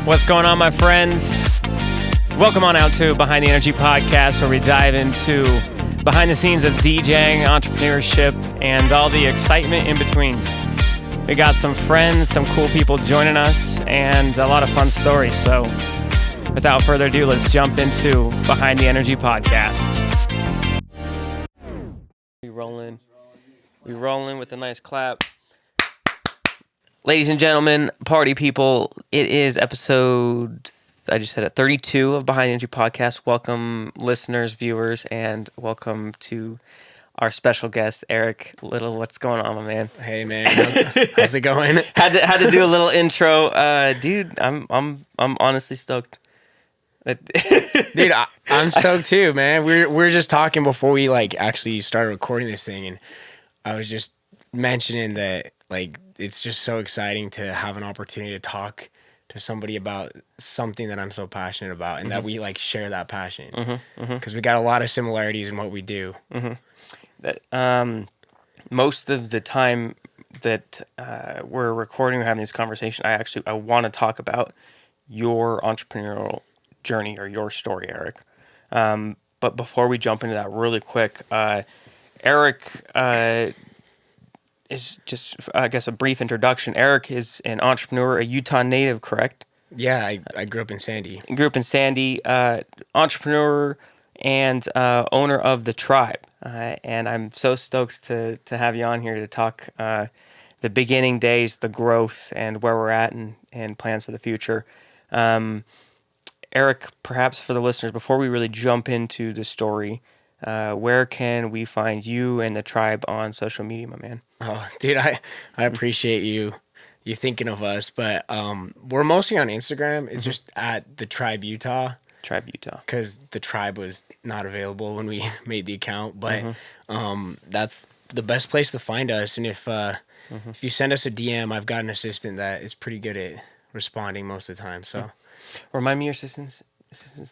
What's going on, my friends? Welcome on out to Behind the Energy Podcast, where we dive into behind the scenes of DJing, entrepreneurship, and all the excitement in between. We got some friends, some cool people joining us, and a lot of fun stories. So without further ado, let's jump into Behind the Energy Podcast. We rolling with a nice clap. Ladies and gentlemen, party people, it is episode, I just said it, 32 of Behind the Energy Podcast. Welcome, listeners, viewers, and welcome to our special guest, Erik Little. What's going on, my man? Hey, man. How's it going? had to do a little intro. Dude, I'm honestly stoked. Dude, I'm stoked too, man. We're just talking before we actually started recording this thing, and I was just mentioning that it's just so exciting to have an opportunity to talk to somebody about something that I'm so passionate about, and that we share that passion, because we got a lot of similarities in what we do. That most of the time that we're recording or having this conversation, I want to talk about your entrepreneurial journey or your story, Erik. But before we jump into that really quick, Erik is just, I guess, a brief introduction. Erik is an entrepreneur, a Utah native, correct? Yeah, I grew up in Sandy. Entrepreneur and owner of The Tribe. And I'm so stoked to have you on here to talk the beginning days, the growth, and where we're at and plans for the future. Erik, perhaps for the listeners, before we really jump into the story, where can we find you and The Tribe on social media, my man? Oh, dude, I appreciate you thinking of us, but we're mostly on Instagram. It's just at The Tribe Utah. Tribe Utah. Because The Tribe was not available when we made the account, but that's the best place to find us. And if you send us a DM, I've got an assistant that is pretty good at responding most of the time. So, remind me your assistant's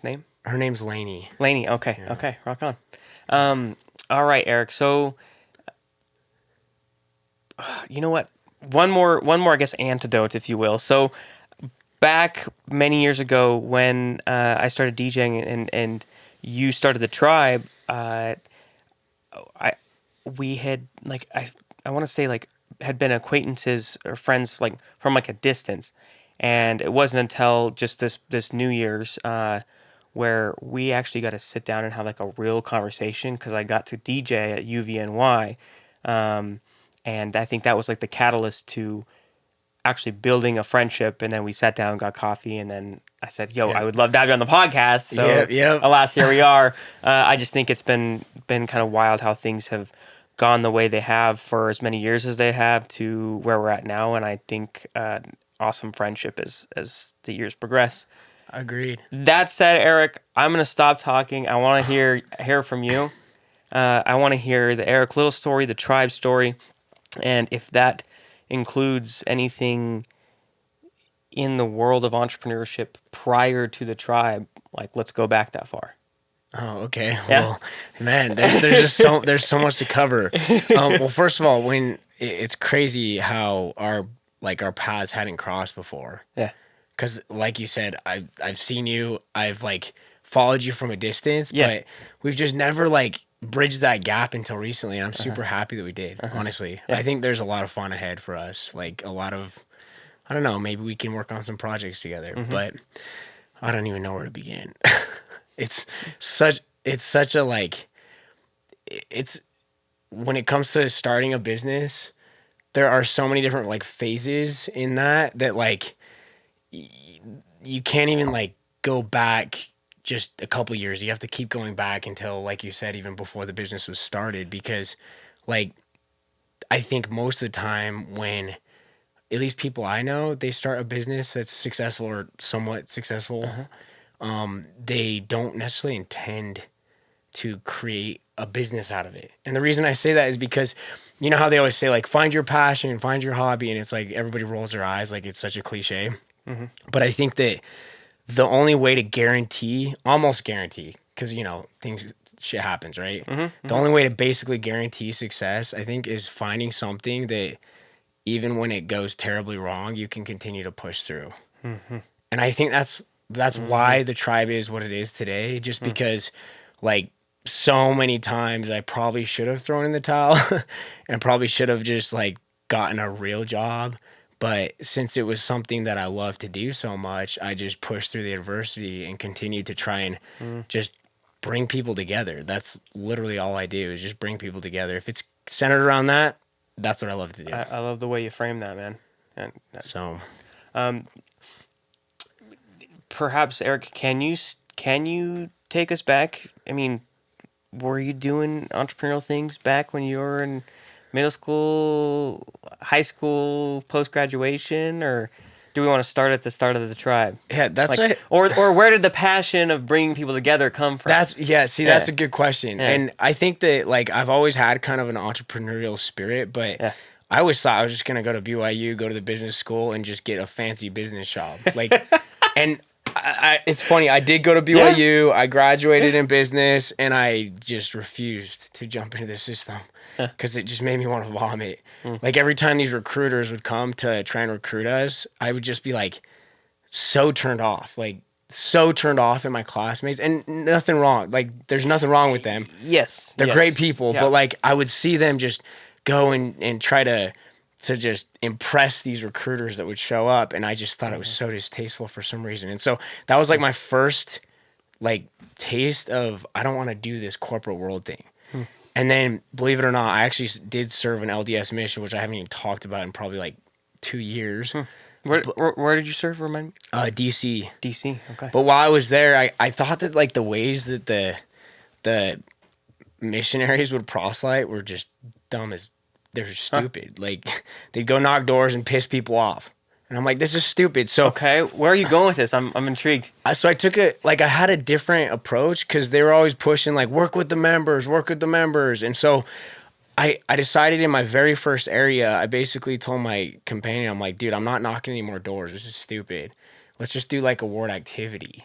name. Her name's Lainey. Lainey. Okay. Yeah. Okay. Rock on. All right, Erik. So, you know what? One more, I guess, antidote, if you will. So, back many years ago when I started DJing and you started The Tribe, we had I want to say had been acquaintances or friends from a distance, and it wasn't until just this New Year's where we actually got to sit down and have a real conversation, because I got to DJ at UVNY, and I think that was the catalyst to actually building a friendship. And then we sat down, got coffee, and then I said, I would love to have you on the podcast. So alas, here we are. I just think it's been kind of wild how things have gone the way they have for as many years as they have to where we're at now. And I think awesome friendship as the years progress. Agreed. That said, Erik, I'm going to stop talking. I want to hear from you. I want to hear the Erik Little story, the Tribe story, and if that includes anything in the world of entrepreneurship prior to The Tribe, let's go back that far. Oh, okay. Yeah. Well, man, there's just so much to cover. Well, first of all, when it's crazy how our paths hadn't crossed before. Yeah. Because like you said, I've seen you, I've followed you from a distance, but we've just never bridged that gap until recently, and I'm super happy that we did. Honestly, I think there's a lot of fun ahead for us. A lot of, I don't know, maybe we can work on some projects together, but I don't even know where to begin. It's such a it's when it comes to starting a business, there are so many different phases in that you can't even go back just a couple years. You have to keep going back until, like you said, even before the business was started, because I think most of the time when, at least people I know, they start a business that's successful or somewhat successful, they don't necessarily intend to create a business out of it. And the reason I say that is because, you know how they always say find your passion, find your hobby, and it's everybody rolls their eyes it's such a cliche. But I think that the only way to almost guarantee, because shit happens, right? The only way to basically guarantee success, I think, is finding something that even when it goes terribly wrong, you can continue to push through. And I think that's why the tribe is what it is today, just because like so many times I probably should have thrown in the towel and probably should have just like gotten a real job. But since it was something that I love to do so much, I just pushed through the adversity and continued to try and just bring people together. That's literally all I do is just bring people together. If it's centered around that, that's what I love to do. I love the way you frame that, man. And, So, perhaps Eric, can you take us back? I mean, were you doing entrepreneurial things back when you were in middle school, high school, post graduation, or do we want to start at the start of the tribe? yeah, that's Like, right. or where did the passion of bringing people together come from? That's a good question. Yeah. And I think that like I've always had kind of an entrepreneurial spirit, but Yeah. I always thought I was just gonna go to BYU, go to the business school, and just get a fancy business job. Like, and it's funny. I did go to BYU. I graduated in business, and I just refused to jump into the system because it just made me want to vomit. Like every time these recruiters would come to try and recruit us, I would just be like so turned off. Like so turned off at my classmates, and nothing wrong. Like there's nothing wrong with them. Yes, They're yes. great people, Yeah. but like I would see them just go and try to just impress these recruiters that would show up, and I just thought it was so distasteful for some reason. And so that was like my first like taste of I don't want to do this corporate world thing. And then believe it or not, I actually did serve an LDS mission, which I haven't even talked about in probably like 2 years. Where did you serve? Remind me. DC. DC. Okay. But while I was there, I thought that like the ways that the missionaries would proselyte were just dumb as they're stupid. Like they'd go knock doors and piss people off, and I'm like, this is stupid. So Okay, where are you going with this? I'm intrigued. I took it like I had a different approach because they were always pushing like work with the members, and so I decided in my very first area, I basically told my companion, I'm like, dude, I'm not knocking any more doors. This is stupid. Let's just do like a ward activity.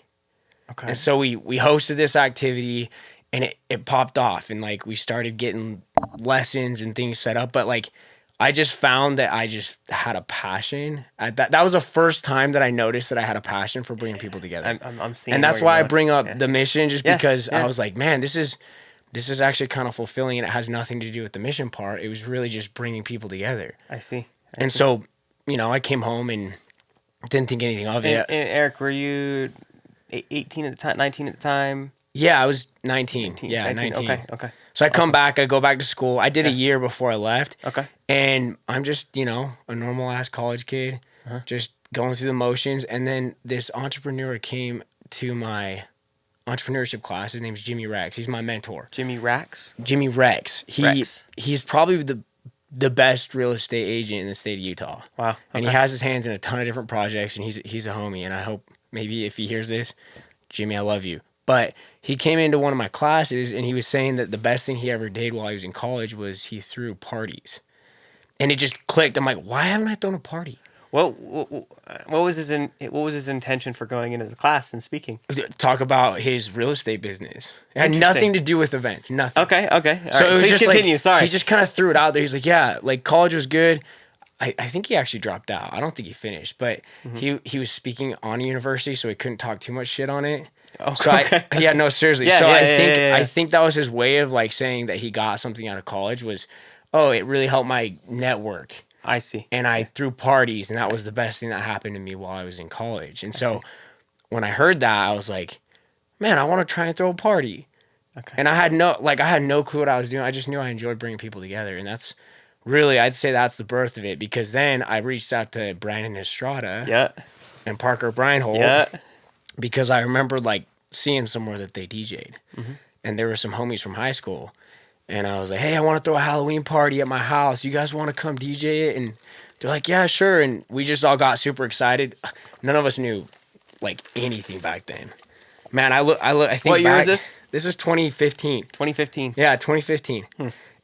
Okay. And so we hosted this activity, and it popped off, and like we started getting lessons and things set up. But like I just found that I just had a passion. That was the first time that I noticed that I had a passion for bringing people together. I'm seeing. And that's where why I you're bring up going. the mission, just Yeah, because yeah. I was like, man, this is actually kind of fulfilling, and it has nothing to do with the mission part. It was really just bringing people together. I see. And so, I came home and didn't think anything of it. And Eric, were you 18 at the time, 19 at the time? Yeah, I was 19. 19, Yeah, 19. Okay. So I come back, I go back to school. I did a year before I left. Okay. And I'm just, a normal ass college kid, just going through the motions. And then this entrepreneur came to my entrepreneurship class. His name's Jimmy Rex. He's my mentor. Jimmy Rax? Jimmy Rex. Rex. He's probably the best real estate agent in the state of Utah. Wow. And he okay. has his hands in a ton of different projects, and he's a homie. And I hope maybe if he hears this, Jimmy, I love you. But he came into one of my classes, and he was saying that the best thing he ever did while he was in college was he threw parties. And it just clicked. I'm like, why haven't I thrown a party? What was his intention for going into the class and speaking? Talk about his real estate business. It had Interesting. nothing to do with events. Nothing. Okay. All So right, it was please just continue. like, Sorry. he just kind of threw it out there. He's like, yeah, like college was good. I think he actually dropped out. I don't think he finished, but he was speaking on a university, so he couldn't talk too much shit on it. Oh, So okay. no, seriously. Yeah, so yeah, I yeah. think that was his way of like saying that he got something out of college was, oh, it really helped my network. I see. And I threw parties, and that was the best thing that happened to me while I was in college. And so when I heard that, I was like, man, I want to try and throw a party. Okay. And I had no clue what I was doing. I just knew I enjoyed bringing people together. And that's really, I'd say that's the birth of it, because then I reached out to Brandon Estrada Yeah. and Parker Breinholt Yeah. because I remember like seeing somewhere that they DJ'd. And there were some homies from high school. And I was like, hey, I want to throw a Halloween party at my house. You guys want to come DJ it? And they're like, yeah, sure. And we just all got super excited. None of us knew like anything back then. Man, I think What year back, is this? This is 2015. 2015. Yeah, 2015.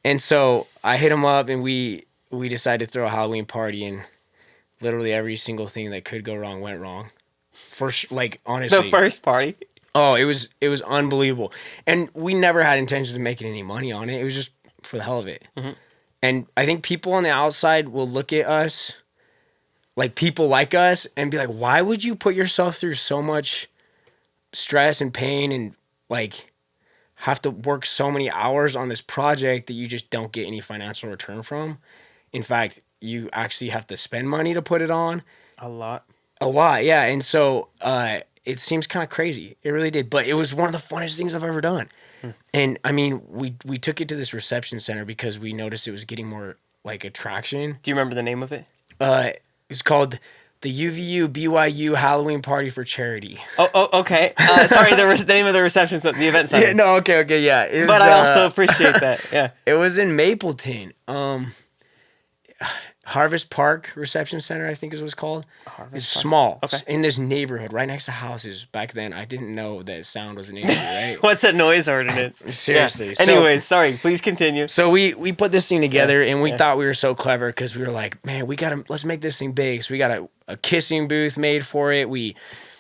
And so I hit him up, and we decided to throw a Halloween party, and literally every single thing that could go wrong went wrong. Like honestly, The first party. oh, it was unbelievable, and we never had intentions of making any money on it. It was just for the hell of it. And I think people on the outside will look at us like people like us and be like, why would you put yourself through so much stress and pain and like have to work so many hours on this project that you just don't get any financial return from? In fact, you actually have to spend money to put it on. A lot. A lot, yeah. And so it seems kind of crazy. It really did. But it was one of the funnest things I've ever done. And I mean, we took it to this reception center because we noticed it was getting more like attraction. Do you remember the name of it? It was called the UVU BYU Halloween Party for Charity. Oh, okay. Sorry, the name of the reception, the event center. Yeah, no, okay, yeah. It was, but I also appreciate that. Yeah. It was in Mapleton. Harvest Park Reception Center, I think is what it's called. It's small. Okay. In this neighborhood, right next to houses. Back then, I didn't know that sound was an issue, right? What's that noise ordinance? Seriously. Yeah. Anyways, sorry. Please continue. So we put this thing together, and we thought we were so clever because we were like, man, let's make this thing big. So we got a kissing booth made for it. We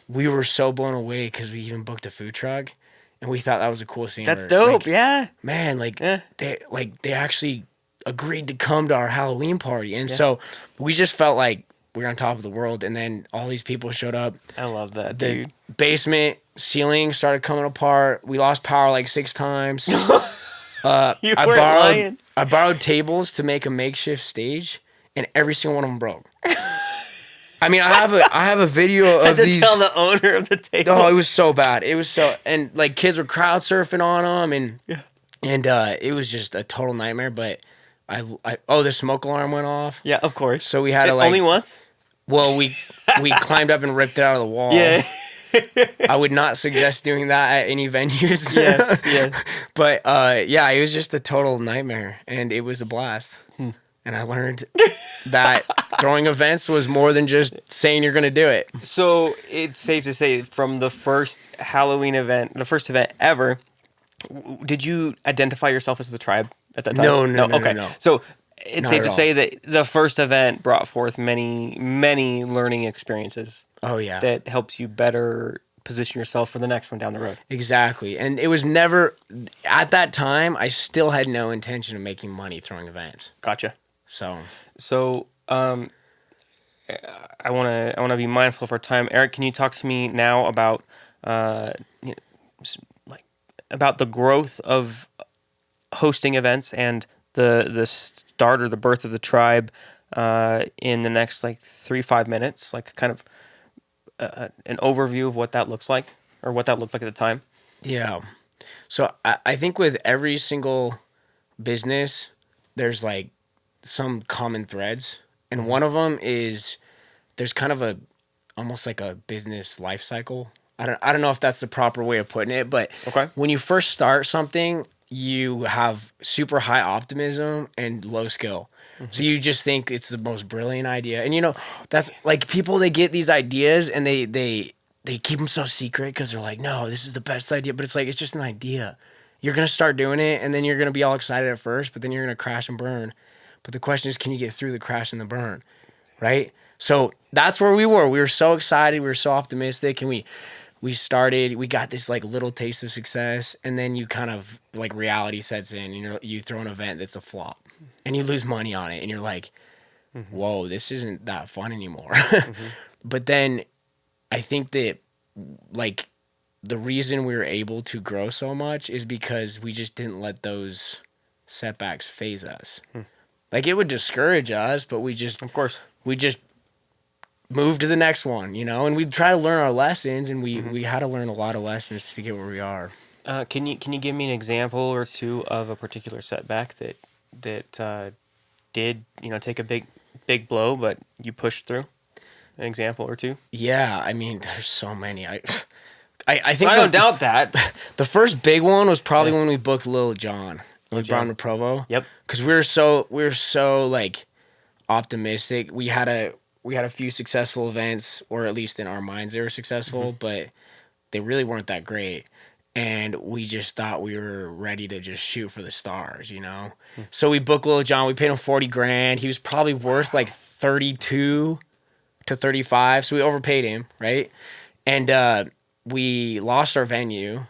were so blown away because we even booked a food truck, and we thought that was a cool scene. That's dope. Like, yeah. Man, they actually agreed to come to our Halloween party. And so we just felt like we were on top of the world. And then all these people showed up. I love that, the dude. Basement ceiling started coming apart. We lost power like 6 times. You weren't lying. I borrowed tables to make a makeshift stage, and every single one of them broke. I mean, I have a video of these. Tell the owner of the table. Oh, it was so bad. It was so, and like kids were crowd surfing on them, and it was just a total nightmare. But the smoke alarm went off. Yeah, of course. So we had to only once. Well, we climbed up and ripped it out of the wall. Yeah. I would not suggest doing that at any venues. Yes. But it was just a total nightmare, and it was a blast. And I learned that throwing events was more than just saying you're going to do it. So it's safe to say from the first Halloween event, the first event ever, did you identify yourself as the tribe at that time? No. Okay. No. So it's Not safe at to all. say that the first event brought forth many, many learning experiences. Oh, yeah. That helps you better position yourself for the next one down the road. Exactly. And it was never, at that time, I still had no intention of making money throwing events. Gotcha. So, I want to be mindful of our time. Eric, can you talk to me now about about the growth of hosting events and the start or the birth of the tribe in the next 3-5 minutes, like kind of an overview of what that looks like or what that looked like at the time? yeah. So I think with every single business, there's like some common threads. And one of them is there's kind of almost like a business life cycle. I don't know if that's the proper way of putting it, but Okay. when you first start something, you have super high optimism and low skill. So you just think it's the most brilliant idea. And that's like people, they get these ideas and they keep them so secret because they're like, no, this is the best idea. But it's like, it's just an idea. You're going to start doing it and then you're going to be all excited at first, but then you're going to crash and burn. But the question is, can you get through the crash and the burn, right? So that's where we were. We were so excited. We were so optimistic. And we started, we got this little taste of success. And then you kind of reality sets in. You throw an event that's a flop and you lose money on it. And you're like, whoa, this isn't that fun anymore. But then I think that the reason we were able to grow so much is because we just didn't let those setbacks phase us. It would discourage us, but we just moved to the next one, and we'd try to learn our lessons, and we had to learn a lot of lessons to get where we are. Can you give me an example or two of a particular setback that did take a big blow, but you pushed through? An example or two? Yeah, I mean, there's so many. I think I don't doubt that. The first big one was probably when we booked Lil Jon with Brown to Provo. Yep. Because we were so optimistic. We had a few successful events, or at least in our minds they were successful, but they really weren't that great. And we just thought we were ready to just shoot for the stars, So we booked Lil Jon. We paid him $40,000. He was probably worth 32 to 35, so we overpaid him, right? And we lost our venue.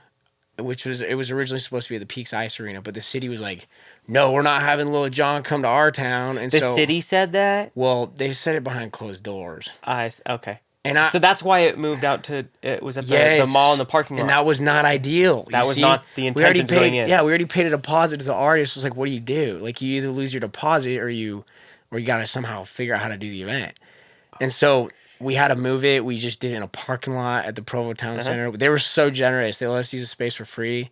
it was originally supposed to be at the Peaks Ice Arena, but the city was like, no, we're not having Lil Jon come to our town. And The so, city said that. well, they said it behind closed doors. Okay. And I, So that's why it moved out to. It was at the yes, mall in the parking lot. and that was not ideal. That you was see? not the We already intentions going paid, in. yeah, we already paid a deposit to the artist. It was like, what do you do? Like, you either lose your deposit or you got to somehow figure out how to do the event. And so we had to move it. We just did it in a parking lot at the Provo Town Center. They were so generous. They let us use the space for free.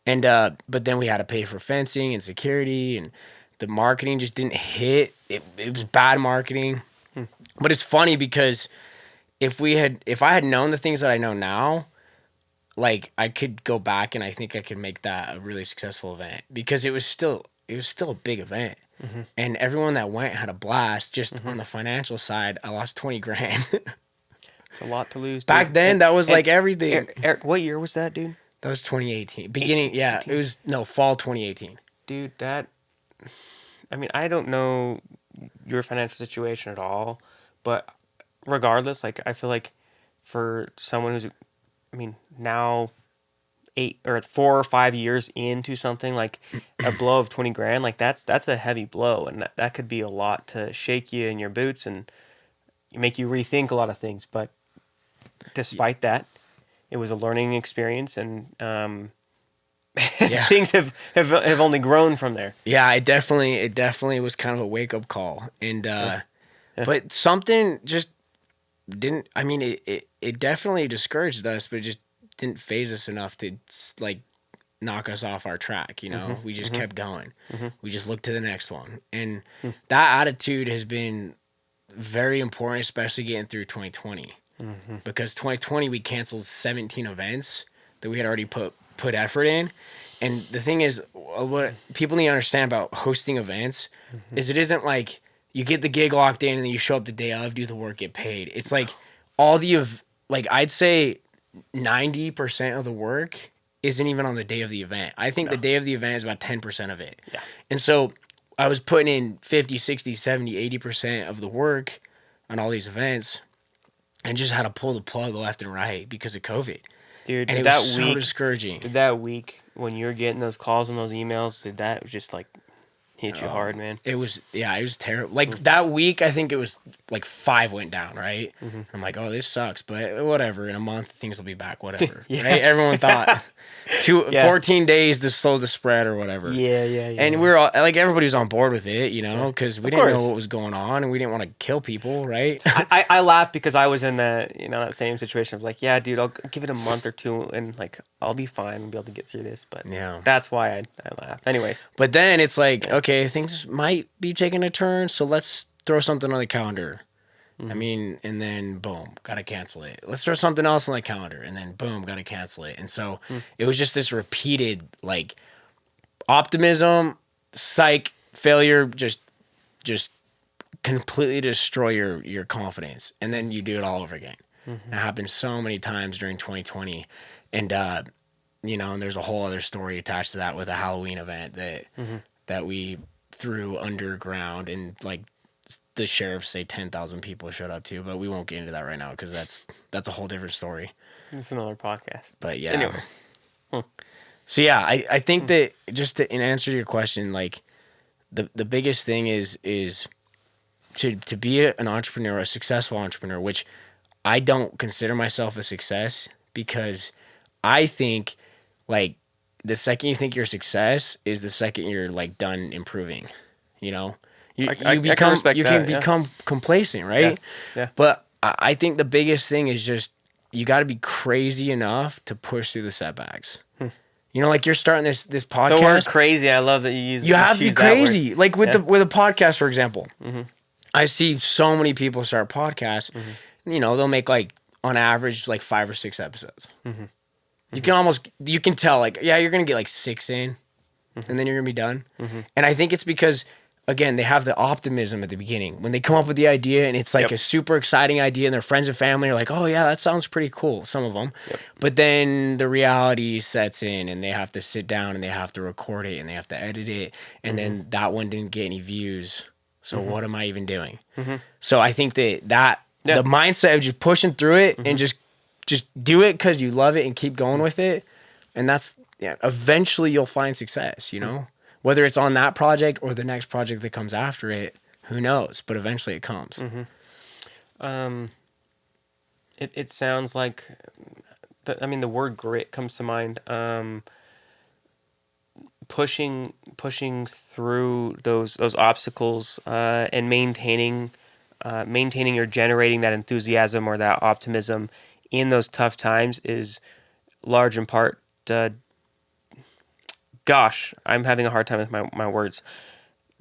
And but then we had to pay for fencing and security, and the marketing just didn't hit. It was bad marketing. But it's funny because if I had known the things that I know now, like, I could go back and I think I could make that a really successful event, because it was still a big event. And everyone that went had a blast. Just on the financial side, I lost 20 grand. It's a lot to lose. Dude. Back then, that was like everything. Eric, what year was that, dude? That was 2018. Beginning, yeah, it was fall 2018. Dude, I mean, I don't know your financial situation at all, but regardless, like, I feel like for someone who's, I mean, now 4 or 5 years into something, like a blow of 20 grand, like that's a heavy blow, and that could be a lot to shake you in your boots and make you rethink a lot of things. But despite that, it was a learning experience, and things have only grown from there. Yeah, it definitely was kind of a wake up call, and but something just didn't. I mean, it definitely discouraged us, but it just didn't phase us enough to, like, knock us off our track. You know, we just kept going. We just looked to the next one, and that attitude has been very important, especially getting through 2020. Because 2020 we canceled 17 events that we had already put effort in. And the thing is, what people need to understand about hosting events is it isn't like you get the gig locked in and then you show up the day of, do the work, get paid. It's like I'd say 90% of the work isn't even on the day of the event. I think the day of the event is about 10% of it. Yeah. And so I was putting in 50, 60, 70, 80% of the work on all these events, and just had to pull the plug left and right because of COVID. Dude, and it was so discouraging. Did that week when you were getting those calls and those emails, did that just like hit you hard, man? It was terrible. Like that week, I think it was like 5 went down, right? I'm like, oh, this sucks, but whatever. In a month, things will be back, whatever. Right? Everyone thought 14 days to slow the spread or whatever. Yeah. And we were all, like, everybody was on board with it, you know, because we didn't know what was going on and we didn't want to kill people, right? I laughed because I was in that same situation. I was like, yeah, dude, I'll give it a month or two and, like, I'll be fine and be able to get through this. But that's why I laughed. Anyways. But then it's like, okay, things might be taking a turn, so let's throw something on the calendar. I mean, and then boom, gotta cancel it. Let's throw something else on the calendar, and then boom, gotta cancel it. And so it was just this repeated, like, optimism, psych, failure, just completely destroy your confidence, and then you do it all over again. It happened so many times during 2020, and you know, and there's a whole other story attached to that with a Halloween event that we threw underground, and, like, the sheriffs say 10,000 people showed up to, but we won't get into that right now because that's a whole different story. It's another podcast. But yeah. Anyway. So yeah, I think that just in answer to your question, like, the biggest thing is to be an entrepreneur, a successful entrepreneur, which I don't consider myself a success, because I think, like, the second you think you're a success is the second you're, like, done improving, you know? You can become complacent, right? Yeah. But I think the biggest thing is just you got to be crazy enough to push through the setbacks. You know, like, you're starting this podcast. The word crazy, I love that you use. You have to be crazy. Like with a podcast, for example. I see so many people start podcasts. You know, they'll make, like, on average, like, 5 or 6 episodes. You can tell, like, yeah, you're gonna get like 6 in, and then you're gonna be done. And I think it's because, again, they have the optimism at the beginning when they come up with the idea, and it's like a super exciting idea, and their friends and family are like, oh yeah, that sounds pretty cool, some of them. But then the reality sets in, and they have to sit down and they have to record it and they have to edit it, and then that one didn't get any views, so what am I even doing? So I think that the mindset of just pushing through it and just do it because you love it and keep going with it, And that's, yeah, eventually you'll find success, you know, whether it's on that project or the next project that comes after it, who knows, but eventually it comes. Um, it sounds like, the word grit comes to mind. Pushing through those obstacles, and maintaining or generating that enthusiasm or that optimism in those tough times is large in part. Gosh, I'm having a hard time with my words.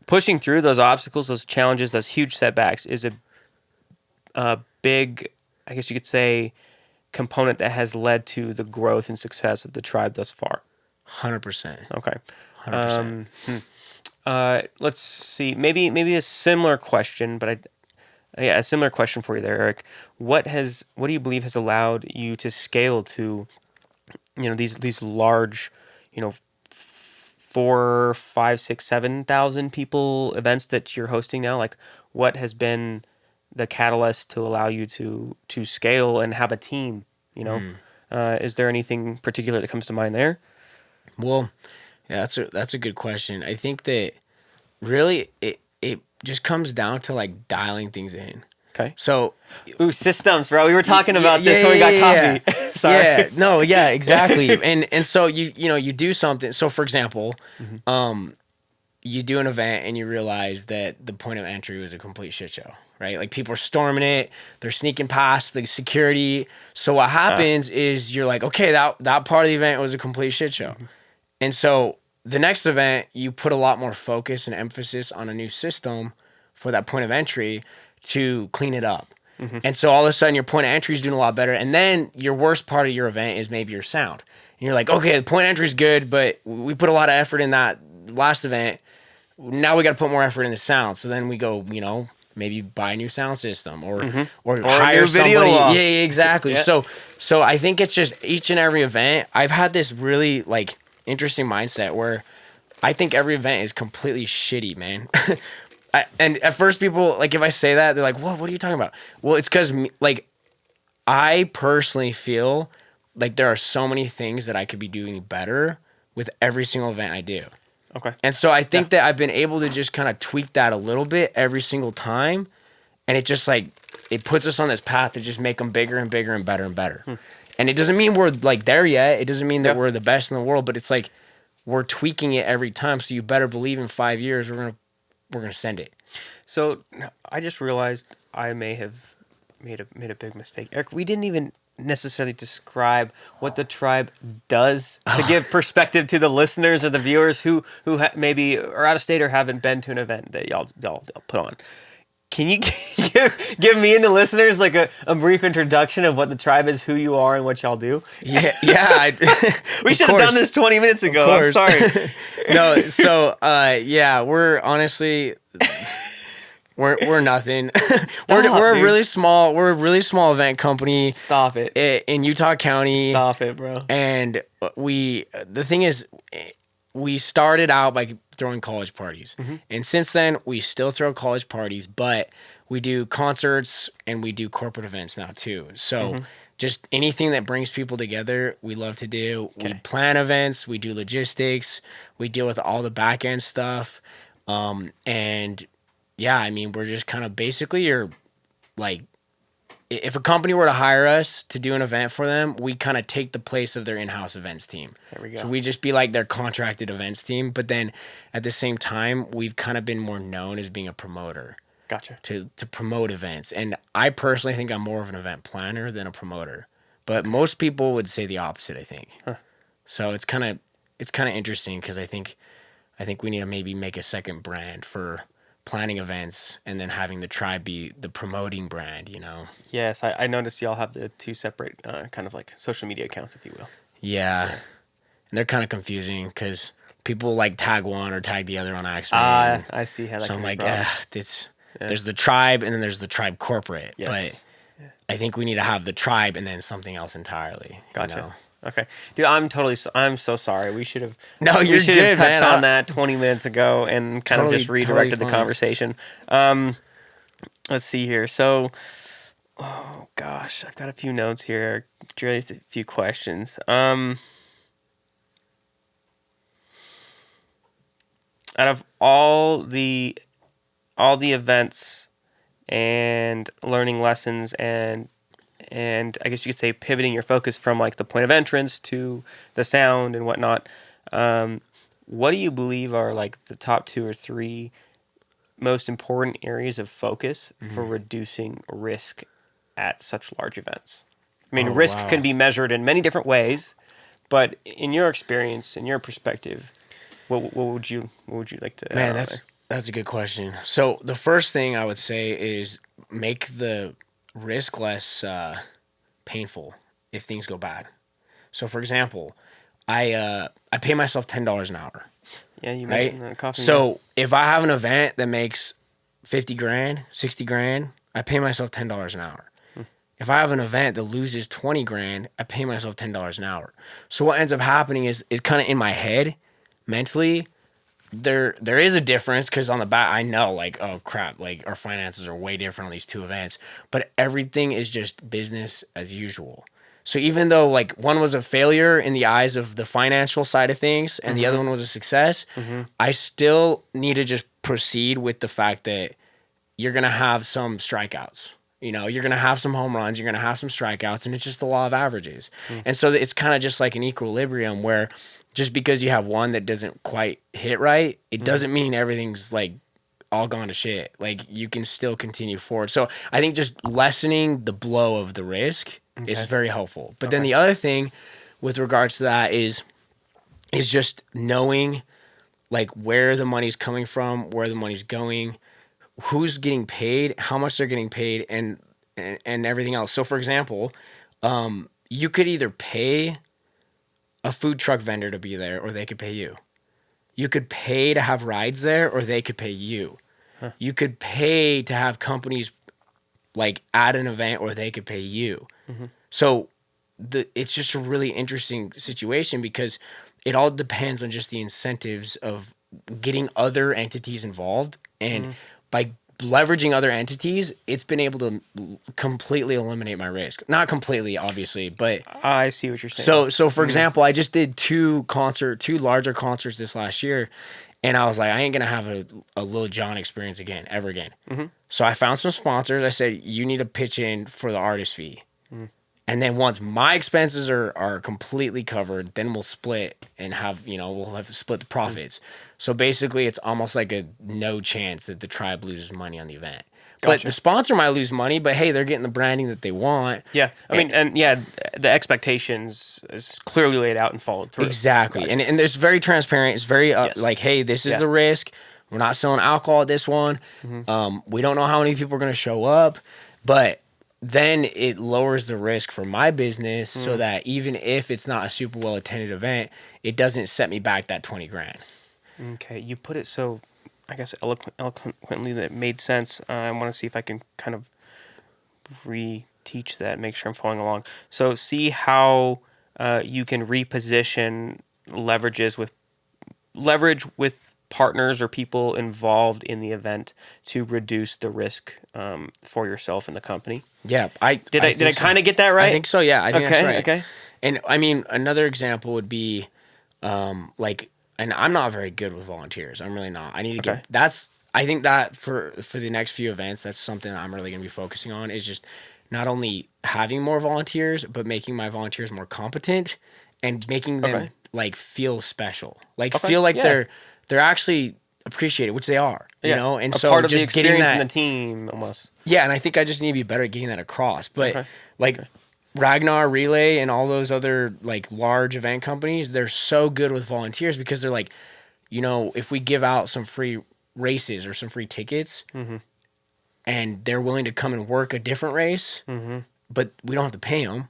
Pushing through those obstacles, those challenges, those huge setbacks is a big, I guess you could say, component that has led to the growth and success of the tribe thus far. 100%. Okay. 100%. Let's see. Maybe a similar question, but a similar question for you there, Eric. What do you believe has allowed you to scale to, these large, 4, 5, 6, 7,000 people events that you're hosting now? Like, what has been the catalyst to allow you to scale and have a team? Is there anything particular that comes to mind there? Well, yeah, that's a good question. I think that really it just comes down to like dialing things in. Okay. So, systems, bro. We were talking about this when we got coffee. Sorry. Yeah, no, yeah, exactly. and so you do something. So for example, you do an event and you realize that the point of entry was a complete shit show, right? Like people are storming it, they're sneaking past the security. So what happens is you're like, okay, that part of the event was a complete shit show. And so the next event, you put a lot more focus and emphasis on a new system for that point of entry to clean it up. And so all of a sudden your point of entry is doing a lot better. And then your worst part of your event is maybe your sound. And you're like, okay, the point of entry is good, but we put a lot of effort in that last event. Now we got to put more effort in the sound. So then we go, maybe buy a new sound system or hire somebody. Yeah, exactly. Yeah. So I think it's just each and every event. I've had this really like interesting mindset where I think every event is completely shitty, man. And at first people, like if I say that, they're like, what are you talking about? Well, it's because like I personally feel like there are so many things that I could be doing better with every single event I do. Okay. And so I think that I've been able to just kind of tweak that a little bit every single time. And it just like, it puts us on this path to just make them bigger and bigger and better and better. And it doesn't mean we're like there yet. It doesn't mean that we're the best in the world, but it's like we're tweaking it every time. So you better believe in 5 years, we're going to send it. So I just realized I may have made a big mistake. Eric, we didn't even necessarily describe what the tribe does to give perspective to the listeners or the viewers who maybe are out of state or haven't been to an event that y'all put on. Can you give me and the listeners like a brief introduction of what the tribe is, who you are, and what y'all do? Yeah. We should have done this 20 minutes ago. I'm sorry. No, so we're honestly we're nothing. We're a really small event company. Stop it. In Utah County. Stop it, bro. And the thing is, we started out by throwing college parties. And since then, we still throw college parties, but we do concerts and we do corporate events now too. So just anything that brings people together, we love to do. Okay. We plan events, we do logistics, we deal with all the back end stuff. And yeah, I mean, we're just kind of basically if a company were to hire us to do an event for them, we kind of take the place of their in-house events team. There we go. So we just be like their contracted events team. But then at the same time, we've kind of been more known as being a promoter. Gotcha. To promote events. And I personally think I'm more of an event planner than a promoter. But most people would say the opposite, I think. Huh. So it's kind of interesting because I think we need to maybe make a second brand for planning events and then having the tribe be the promoting brand, Yes, I noticed y'all have the two separate kind of like social media accounts, if you will. Yeah. And they're kind of confusing because people like tag one or tag the other on accident. I see how that so I'm like, there's the tribe and then there's the tribe corporate. Yes. But I think we need to have the tribe and then something else entirely. Gotcha. Okay, dude, I'm so sorry. We should have. No, you're good, have touched on that 20 minutes ago and kind of just redirected the conversation. Let's see here. So, oh gosh, I've got a few notes here. Really, a few questions. out of all the events and learning lessons and I guess you could say pivoting your focus from like the point of entrance to the sound and whatnot. What do you believe are like the top two or three most important areas of focus for reducing risk at such large events? I mean, Oh risk can wow, be measured in many different ways, but in your experience, in your perspective, what would you like to add man, on there? that's a good question. So the first thing I would say is make the risk less painful if things go bad. So for example, I pay myself $10 an hour, Yeah, you right? mentioned the coffee. Yeah. So if I have an event that makes 50 grand, 60 grand, I pay myself $10 an hour. If I have an event that loses 20 grand, I pay myself $10 an hour. So what ends up happening is kind of in my head, mentally, there is a difference because on the back I know like, oh crap, like our finances are way different on these two events, but everything is just business as usual. So even though like one was a failure in the eyes of the financial side of things and the other one was a success, I still need to just proceed with the fact that you're going to have some strikeouts. You know, you're going to have some home runs, you're going to have some strikeouts, and it's just the law of averages. And so it's kind of just like an equilibrium where just because you have one that doesn't quite hit right, it doesn't mean everything's like all gone to shit. Like you can still continue forward. So I think just lessening the blow of the risk is Okay. very helpful. But then Okay. the other thing with regards to that is just knowing like where the money's coming from, where the money's going, who's getting paid, how much they're getting paid, and everything else. So, for example, you could either pay a food truck vendor to be there, or they could pay you. You could pay to have rides there, or they could pay you. You could pay to have companies like at an event, or they could pay you. So, it's just a really interesting situation because it all depends on just the incentives of getting other entities involved, and by leveraging other entities, it's been able to completely eliminate my risk. Not completely, obviously, but I see what you're saying. so for example, I just did two larger concerts this last year, and I was like, I ain't gonna have a Lil Jon experience again, ever again. So I found some sponsors. I said, you need to pitch in for the artist fee. And then once my expenses are completely covered, then we'll split and have, we'll have to split the profits. So basically it's almost like a no chance that the tribe loses money on the event. But Gotcha. the sponsor might lose money, but hey, they're getting the branding that they want. Yeah, I mean, and yeah, the expectations is clearly laid out and followed through. Exactly. Gotcha. And it's very transparent. It's very Yes. like, hey, this is Yeah. the risk. We're not selling alcohol at this one. We don't know how many people are going to show up, but then it lowers the risk for my business so that even if it's not a super well attended event, it doesn't set me back that 20 grand. Okay, you put it so, I guess, eloquently that it made sense. I want to see if I can kind of reteach that, make sure I'm following along. So, see how you can reposition leverage with partners or people involved in the event to reduce the risk for yourself and the company. Yeah, Did I think so. kind of get that right? I think so. Yeah, I think that's Okay. right. Okay. And I mean, another example would be like, and I'm not very good with volunteers. I'm really not. I need to Okay. I think that for the next few events, that's something I'm really going to be focusing on is just not only having more volunteers, but making my volunteers more competent and making them Okay. like feel special, like Okay, feel like yeah. they're actually appreciated, which they are, you Yeah. know? And A so part of the just getting experience that, in the team almost. yeah, and I think I just need to be better at getting that across. But Okay. like Ragnar Relay and all those other like large event companies, they're so good with volunteers because they're like, if we give out some free races or some free tickets and they're willing to come and work a different race, but we don't have to pay them.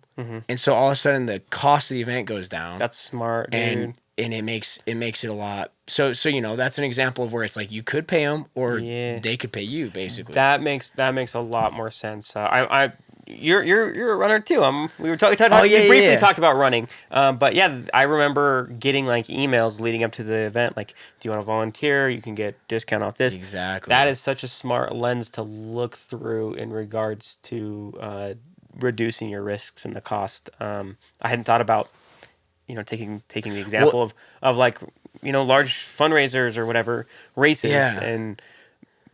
And so all of a sudden the cost of the event goes down. That's smart, dude. And it makes it a lot. So that's an example of where it's like you could pay them or Yeah. they could pay you basically. That makes a lot more sense. You're a runner too. We were talking. Oh, yeah, we briefly yeah. talked about running. But yeah, I remember getting like emails leading up to the event, like, "Do you want to volunteer? You can get discount off this." Exactly. That is such a smart lens to look through in regards to reducing your risks and the cost. I hadn't thought about taking the example of like large fundraisers or whatever races, Yeah. and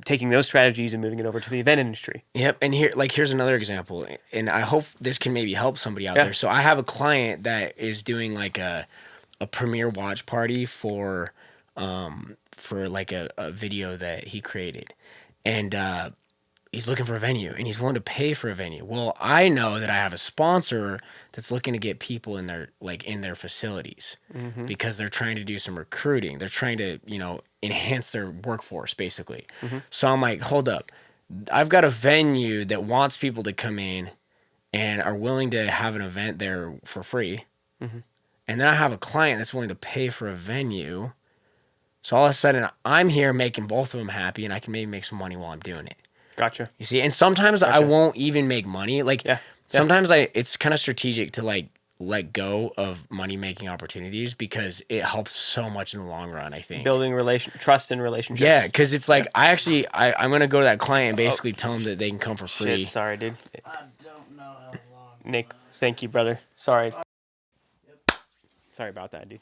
taking those strategies and moving it over to the event industry. Yep. And here's another example, and I hope this can maybe help somebody out Yeah. there. So I have a client that is doing like a premiere watch party for like a video that he created, and he's looking for a venue, and he's willing to pay for a venue. Well, I know that I have a sponsor that's looking to get people in their facilities, because they're trying to do some recruiting. They're trying to, enhance their workforce basically. So I'm like, hold up. I've got a venue that wants people to come in and are willing to have an event there for free. And then I have a client that's willing to pay for a venue. So all of a sudden I'm here making both of them happy, and I can maybe make some money while I'm doing it. Gotcha. You see, and sometimes I Gotcha. won't even make money. Like, Yeah. sometimes it's kind of strategic to like let go of money making opportunities, because it helps so much in the long run, I think. Building trust and relationships. Yeah, because it's like I'm gonna go to that client and basically tell them that they can come for free. Shit, sorry, dude. I don't know how long. Nick, thank you, brother. Sorry. Sorry about that, dude.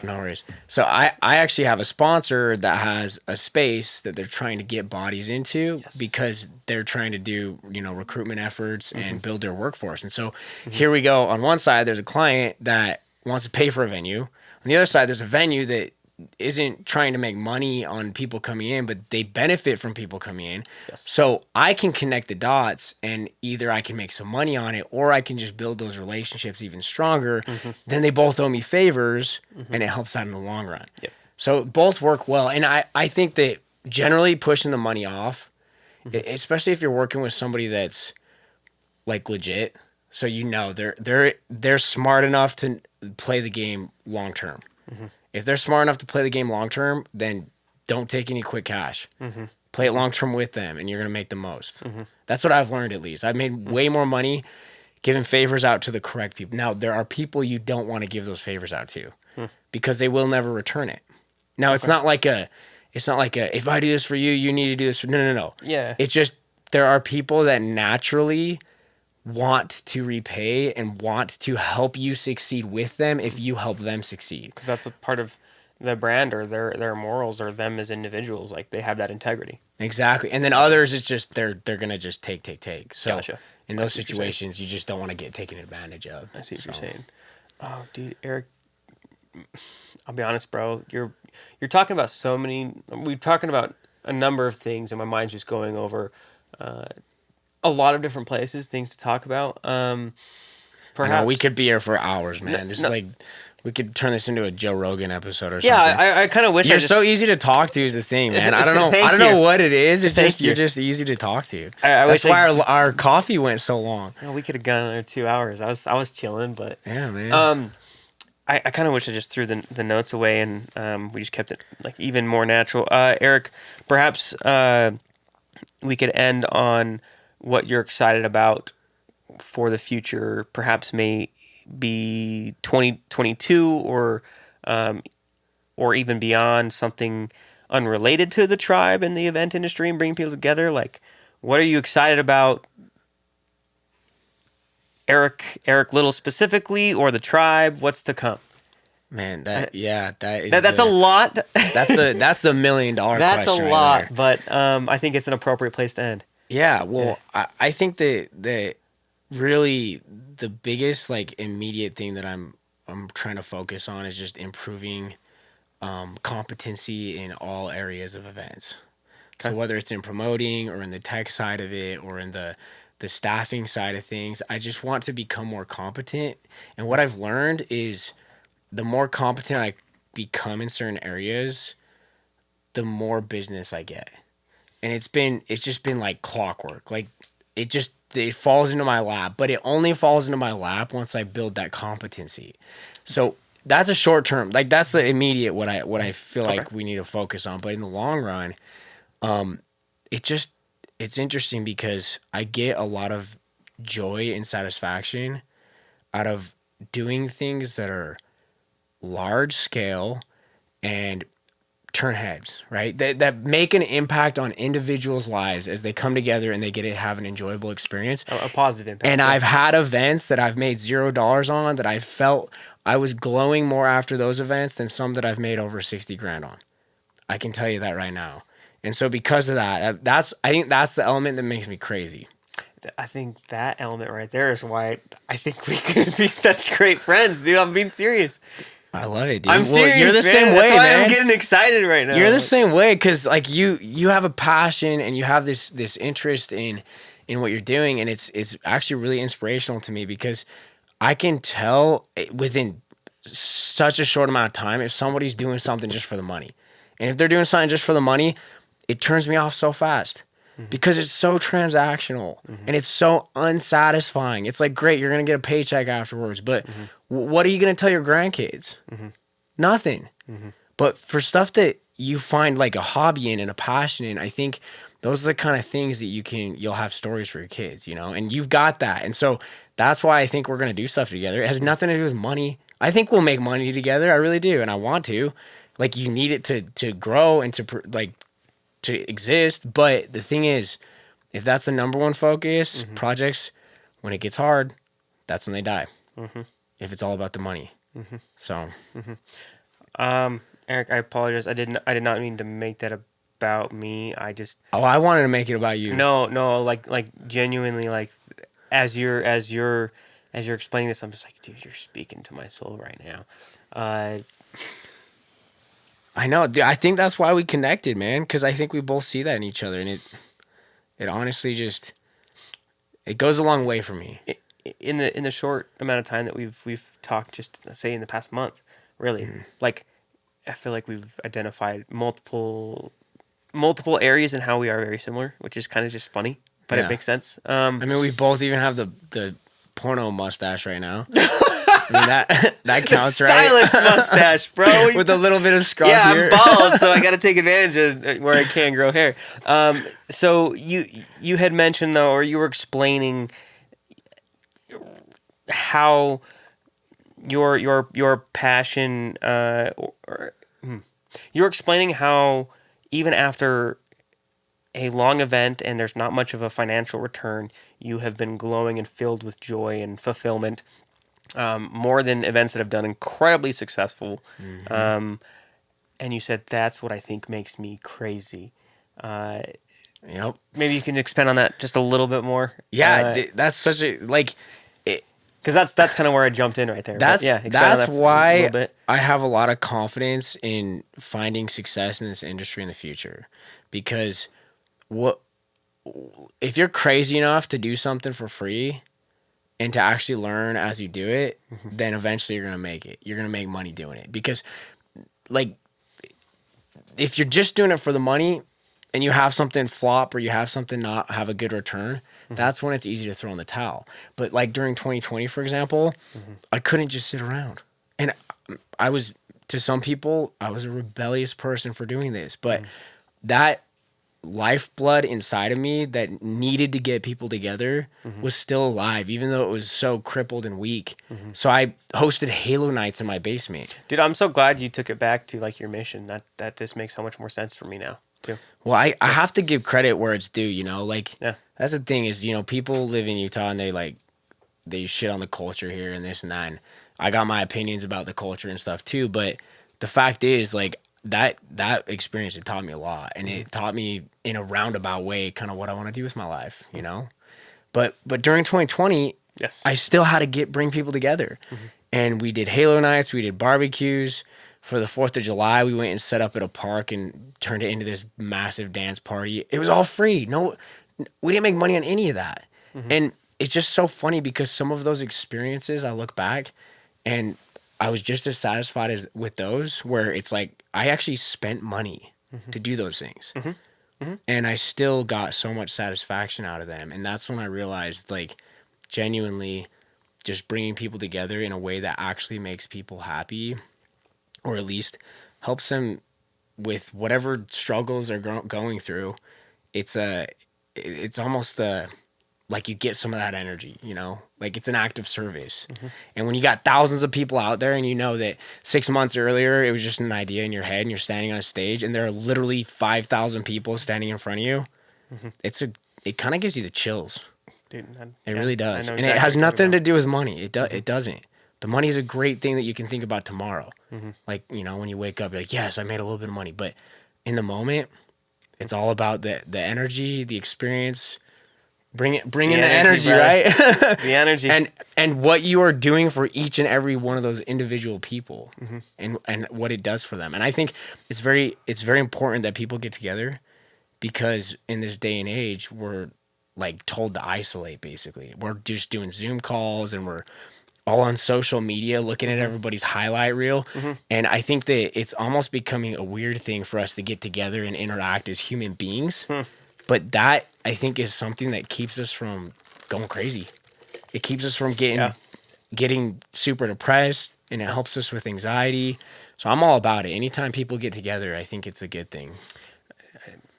No worries. So I actually have a sponsor that has a space that they're trying to get bodies into, Yes. because they're trying to do, recruitment efforts and build their workforce. And so here we go. On one side, there's a client that wants to pay for a venue. On the other side, there's a venue that isn't trying to make money on people coming in, but they benefit from people coming in. Yes. So I can connect the dots, and either I can make some money on it, or I can just build those relationships even stronger. Then they both owe me favors, and it helps out in the long run. Yep. So both work well. And I think that generally pushing the money off, especially if you're working with somebody that's like legit, so they're smart enough to play the game long term. If they're smart enough to play the game long term, then don't take any quick cash. Play it long term with them, and you're gonna make the most. That's what I've learned, at least. I've made way more money giving favors out to the correct people. Now, there are people you don't want to give those favors out to, because they will never return it. Now, it's not like if I do this for you, you need to do this for no. Yeah. It's just there are people that naturally want to repay and want to help you succeed with them if you help them succeed. Because that's a part of the brand, or their morals, or them as individuals. Like, they have that integrity. Exactly. And then others, it's just they're gonna just take. So Gotcha. in those situations, you just don't want to get taken advantage of. I see what you're saying. Oh, dude, Eric, I'll be honest, bro. You're talking about we're talking about a number of things, and my mind's just going over a lot of different places, things to talk about. Perhaps We could be here for hours, man. This is like, we could turn this into a Joe Rogan episode or something. Yeah, I kind of wish You're so easy to talk to is the thing, man. I don't know. Thank I don't know you. what it is. It's Thank just you. you're just easy to talk to. I That's wish why our coffee went so long. we could have gone another 2 hours. I was chilling, but Yeah, man. I kind of wish I just threw the notes away, and we just kept it like even more natural. Eric, perhaps we could end on what you're excited about for the future. Perhaps may be 2022 or even beyond, something unrelated to the tribe and the event industry and bringing people together. Like, what are you excited about? Erik Little specifically, or the tribe? What's to come? Man, that is That's a lot. that's the $1 million That's question a right lot, there. but I think it's an appropriate place to end. Yeah, well, I think that really the biggest like immediate thing that I'm trying to focus on is just improving competency in all areas of events. Okay. So whether it's in promoting or in the tech side of it or in the staffing side of things, I just want to become more competent. And what I've learned is the more competent I become in certain areas, the more business I get. And it's just been like clockwork. Like it falls into my lap, but it only falls into my lap once I build that competency. So that's a short term, like that's the immediate what I feel like we need to focus on. But in the long run, it's interesting because I get a lot of joy and satisfaction out of doing things that are large scale and turn heads, right? That make an impact on individuals' lives as they come together and they get to have an enjoyable experience. A positive impact. And yeah. I've had events that I've made $0 on that I felt I was glowing more after those events than some that I've made over 60 grand on. I can tell you that right now. And so because of that, I think that's the element that makes me crazy. I think that element right there is why I think we could be such great friends, dude. I'm being serious. I love it, dude. I'm serious, You're the man. same way, That's why man. I'm getting excited right now. You're the same way because like you have a passion and you have this interest in what you're doing, and it's actually really inspirational to me because I can tell within such a short amount of time if somebody's doing something just for the money. And if they're doing something just for the money, it turns me off so fast because it's so transactional and it's so unsatisfying. It's like, great, you're going to get a paycheck afterwards, but what are you going to tell your grandkids? Nothing. But for stuff that you find like a hobby in and a passion in, I think those are the kind of things that you'll have stories for your kids, you know, and you've got that. And so that's why I think we're going to do stuff together. It has nothing to do with money. I think we'll make money together. I really do. And I want to. Like, you need it to grow and to exist. But the thing is, if that's the number one focus, projects, when it gets hard, that's when they die. If it's all about the money. So. Eric, I apologize. I did not mean to make that about me. I just. Oh, I wanted to make it about you. No, like genuinely, like as you're explaining this, I'm just like, dude, you're speaking to my soul right now. I know. I think that's why we connected, man. Because I think we both see that in each other, and it honestly just it goes a long way for me. In the short amount of time that we've talked, just say in the past month, really, like I feel like we've identified multiple areas in how we are very similar, which is kind of just funny, but it makes sense. I mean, we both even have the porno mustache right now. I mean, that counts, right? Stylish mustache, bro. With a little bit of scruff here. I'm bald, so I got to take advantage of where I can grow hair. So you had mentioned though, or you were explaining how your passion, you're explaining how even after a long event and there's not much of a financial return, you have been glowing and filled with joy and fulfillment. More than events that have done incredibly successful. And you said, that's what I think makes me crazy. Yep. Maybe you can expand on that just a little bit more. Yeah, that's such a, like... Because that's kind of where I jumped in right there. That's that why I have a lot of confidence in finding success in this industry in the future. Because if you're crazy enough to do something for free... and to actually learn as you do it, then eventually you're going to make it. You're going to make money doing it. Because, like, if you're just doing it for the money and you have something flop or you have something not have a good return, that's when it's easy to throw in the towel. But, like, during 2020, for example, I couldn't just sit around. And I was, to some people, I was a rebellious person for doing this. But that lifeblood inside of me that needed to get people together was still alive, even though it was so crippled and weak. So I hosted Halo nights in my basement. Dude, I'm so glad you took it back to like your mission. That this makes so much more sense for me now too. Well, I have to give credit where it's due, you know, like that's the thing is, you know, people live in Utah and they shit on the culture here and this and that. And I got my opinions about the culture and stuff too. But the fact is, like, that experience, it taught me a lot, and it taught me in a roundabout way kind of what I want to do with my life, you know. But during 2020, I still had to bring people together, and we did Halo nights, we did barbecues for the 4th of July. We went and set up at a park and turned it into this massive dance party. It was all free. No, we didn't make money on any of that, and it's just so funny because some of those experiences, I look back, and I was just as satisfied as with those where it's like I actually spent money to do those things. And I still got so much satisfaction out of them. And that's when I realized, like, genuinely just bringing people together in a way that actually makes people happy, or at least helps them with whatever struggles they're going through. It's almost like you get some of that energy, you know, like it's an act of service. And when you got thousands of people out there and you know that 6 months earlier, it was just an idea in your head and you're standing on a stage and there are literally 5,000 people standing in front of you. It kind of gives you the chills. Dude, it really does. And exactly it has nothing to do with money. It doesn't. The money is a great thing that you can think about tomorrow. Like, when you wake up, you're like, yes, I made a little bit of money. But in the moment, it's all about the energy, the experience. Bring in the energy, brother. right? The energy. And what you are doing for each and every one of those individual people, and what it does for them. And I think it's very important that people get together, because in this day and age, we're like told to isolate. Basically, we're just doing Zoom calls, and we're all on social media looking at everybody's highlight reel. And I think that it's almost becoming a weird thing for us to get together and interact as human beings. But that, I think, is something that keeps us from going crazy. It keeps us from getting super depressed, and it helps us with anxiety. So I'm all about it. Anytime people get together, I think it's a good thing.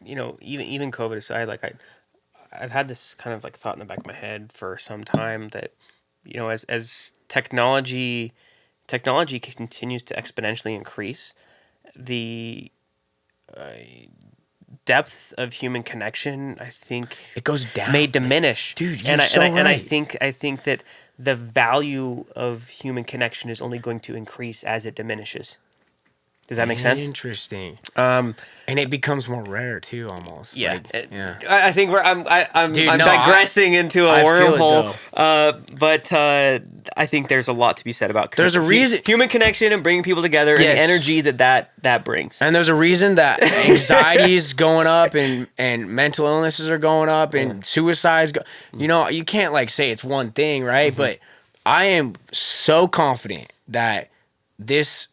Even COVID aside, like I've had this kind of like thought in the back of my head for some time that, as technology continues to exponentially increase, the depth of human connection, I think, It goes down. may diminish. Dude, you're and so and I right. think that the value of human connection is only going to increase as it diminishes. Does that make sense? Interesting. And it becomes more rare too, almost. Yeah, Like, yeah. I think I'm Dude, I'm no, digressing into a I feel it, wormhole. But I think there's a lot to be be There's a reason- human connection and bringing people together, and Yes. the energy that brings. And there's a reason that anxiety is going up, and mental illnesses are going up, and suicides. You can't like say it's one thing, right? But I am so confident that this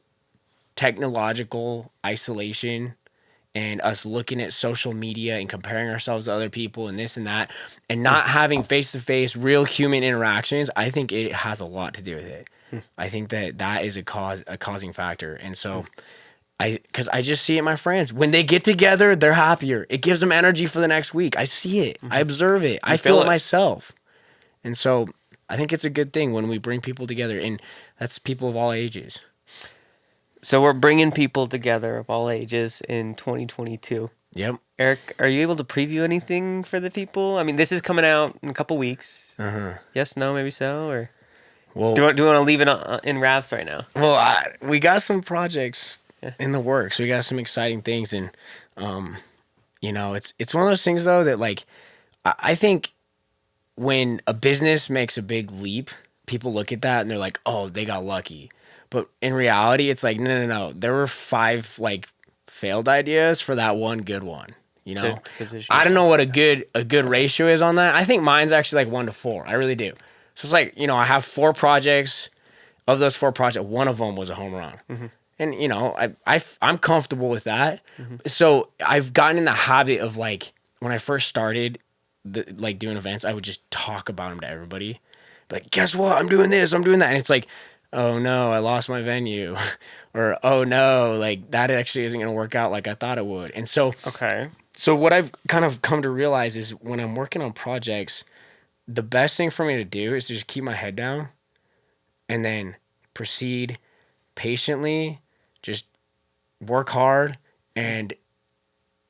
technological isolation and us looking at social media and comparing ourselves to other people and this and that, and not having face-to-face real human interactions, I think it has a lot to do with it. I think that is a causing factor. And so because I just see it in my friends. When they get together, they're happier. It gives them energy for the next week. I see it. I observe it. I feel it myself. And so I think it's a good thing when we bring people together, and that's people of all ages. So we're bringing people together of all ages in 2022. Yep. Eric, are you able to preview anything for the people? I mean, this is coming out in a couple weeks. Yes, no, maybe so, or Well, do you want to leave it in wraps right now? well, we got some projects in the works. We got some exciting things, and it's one of those things though that like I think when a business makes a big leap, people look at that and they're like, "Oh, they got lucky." But in reality, it's like, no. There were 5 like failed ideas for that one good one. To position I don't know what a good ratio is on that. I think mine's actually like 1 to 4. I really do. So it's like, I have 4 projects. Of those 4 projects, one of them was a home run. And I'm comfortable with that. So I've gotten in the habit of like when I first started like doing events, I would just talk about them to everybody. Like, guess what? I'm doing this. I'm doing that. And it's like, oh no, I lost my venue. Or, oh no, like that actually isn't going to work out like I thought it would. And so, so what I've kind of come to realize is when I'm working on projects, the best thing for me to do is to just keep my head down and then proceed patiently, just work hard, and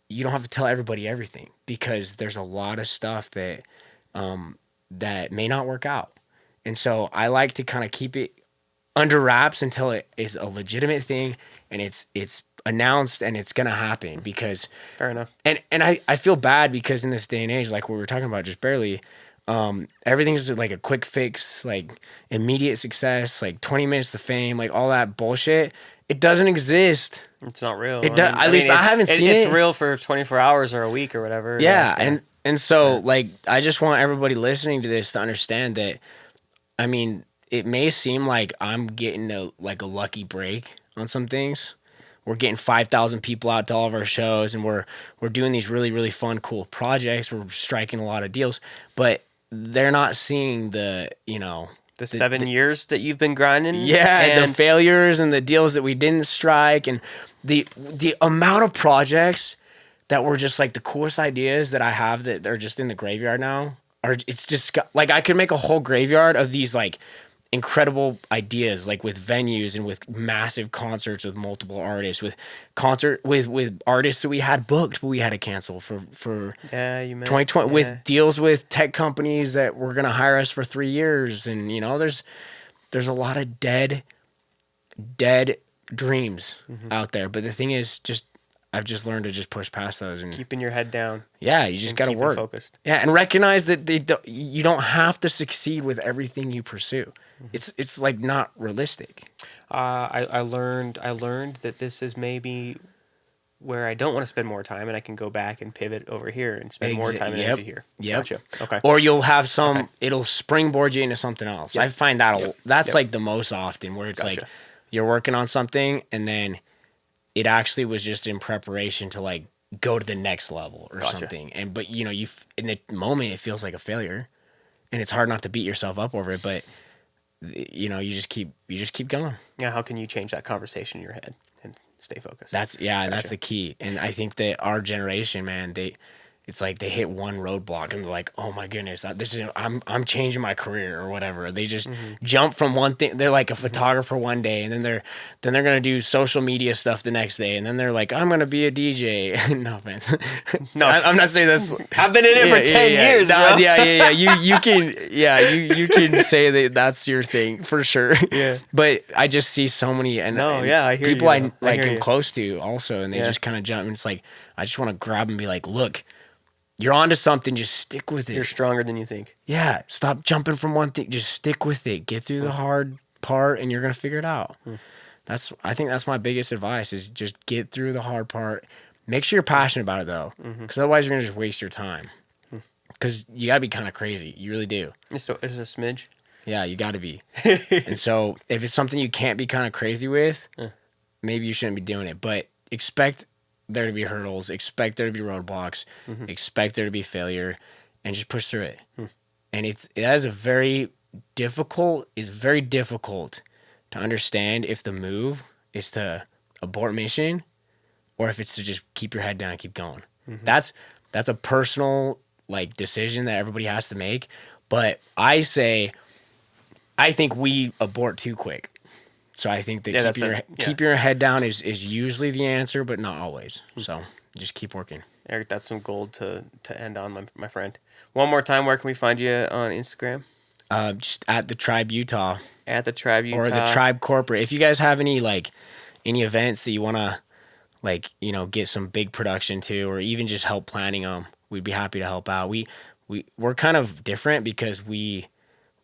you don't have to tell everybody everything, because there's a lot of stuff that that may not work out. And so I like to kind of keep it under wraps until it is a legitimate thing and it's announced and it's gonna happen. Because fair enough. And I feel bad because in this day and age, like what we were talking about just barely, everything's like a quick fix, like immediate success, like 20 minutes to fame, like all that bullshit. It doesn't exist. It's not real. It does, at least I haven't seen it. It's real for 24 hours or a week or whatever. Yeah, and so like I just want everybody listening to this to understand that, I mean, it may seem like I'm getting a lucky break on some things. We're getting 5,000 people out to all of our shows, and we're doing these really, really fun, cool projects. We're striking a lot of deals, but they're not seeing the 7 years that you've been grinding. Yeah, and the failures and the deals that we didn't strike, and the amount of projects that were just like the coolest ideas that I have that are just in the graveyard now. It's just like I could make a whole graveyard of these like incredible ideas, like with venues and with massive concerts with multiple artists, with artists that we had booked but we had to cancel for you 2020, with deals with tech companies that were gonna hire us for 3 years, and there's a lot of dead dreams out there. But the thing is, I've just learned to just push past those and Keeping your head down. yeah, you just got to keeping work. focused. Yeah, and recognize that you don't have to succeed with everything you pursue. It's like not realistic. I learned that this is maybe where I don't want to spend more time, and I can go back and pivot over here and spend more time and Yep. energy here. Yep. Gotcha. Okay. Or you'll have some. Okay. It'll springboard you into something else. Yep. I find that that's Yep. like the most often where it's Gotcha. like you're working on something and then it actually was just in preparation to like go to the next level or Gotcha. something. And but you know in the moment it feels like a failure, and it's hard not to beat yourself up over it. But you know you just keep going. Yeah. How can you change that conversation in your head and stay focused? And that's the key. And I think that our generation, man, it's like they hit one roadblock and they're like, oh my goodness, I'm changing my career or whatever. They just jump from one thing. They're like a photographer one day, and then they're gonna do social media stuff the next day, and then they're like, I'm gonna be a DJ. No offense. No. I'm not saying this. I've been in it for 10 years, bro. Yeah. You can you can say that's your thing for sure. Yeah. But I just see so many I hear people you, though. I hear am you. close to also, and they Yeah. just kind of jump. And it's like I just want to grab and be like, look, you're onto something. Just stick with it. You're stronger than you think. Yeah, stop jumping from one thing. Just stick with it. Get through the hard part, and you're gonna figure it out. I think that's my biggest advice: is just get through the hard part. Make sure you're passionate about it though, because otherwise you're gonna just waste your time. Because you gotta be kind of crazy. You really do. Is it a smidge? Yeah, you gotta be. And so if it's something you can't be kind of crazy with, maybe you shouldn't be doing it. But expect there to be hurdles, expect there to be roadblocks, expect there to be failure, and just push through it. And it's very difficult to understand if the move is to abort mission or if it's to just keep your head down and keep going. That's a personal like decision that everybody has to make. But I think we abort too quick. So I think that keeping your head down is usually the answer, but not always. So just keep working. Eric, that's some gold to end on, my friend. One more time, where can we find you on Instagram? Just at the Tribe Utah At the Tribe Utah. or the Tribe Corporate. If you guys have any events that you want to get some big production to, or even just help planning them, we'd be happy to help out. We're kind of different because we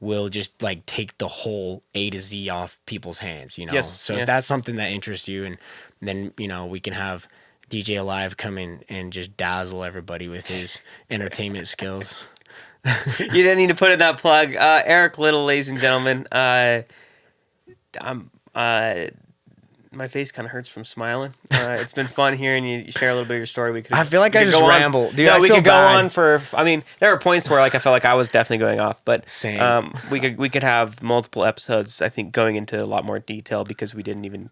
will just like take the whole A to Z off people's hands, Yes, So yeah. if that's something that interests you, and then we can have DJ Alive come in and just dazzle everybody with his entertainment skills. You didn't need to put in that plug. Erik Little, ladies and gentlemen. My face kind of hurts from smiling. It's been fun hearing you share a little bit of your story. I feel like I just ramble. Dude, No, I we feel could go bad. on for. I mean, there are points where I felt like I was definitely going off, but Same. we could have multiple episodes. I think going into a lot more detail because we didn't even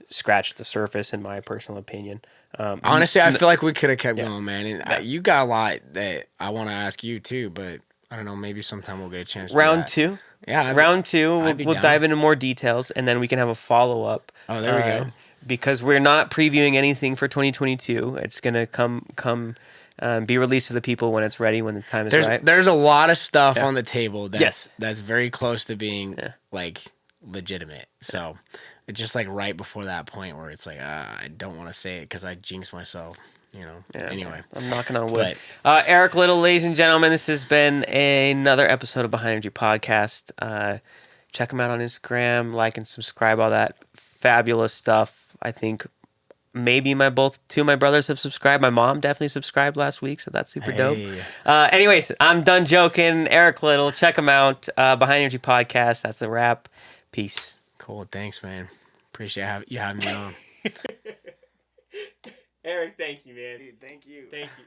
scratch the surface, in my personal opinion. Honestly, I feel like we could have kept going, man. And you got a lot that I want to ask you too, but I don't know. Maybe sometime we'll get a chance. To Round do that. 2. Yeah. Round 2. I'd be We'll down. dive into more details, and then we can have a follow up. Oh, there we go. Because we're not previewing anything for 2022. It's gonna come be released to the people when it's ready, when the time is right. There's a lot of stuff on the table that's Yes. very close to being like legitimate. So it's just like right before that point where it's like I don't want to say it because I jinx myself. Anyway, I'm knocking on wood. Erik Little, ladies and gentlemen, this has been another episode of Behind Energy Podcast. Check them out on Instagram, like and subscribe, all that fabulous stuff. I think maybe two of my brothers have subscribed. My mom definitely subscribed last week, so that's super dope. Anyways, I'm done joking. Erik Little, check him out. Behind Energy Podcast. That's a wrap. Peace. Cool. Thanks, man. Appreciate you having me on. Eric, thank you, man. Dude, thank you. Thank you.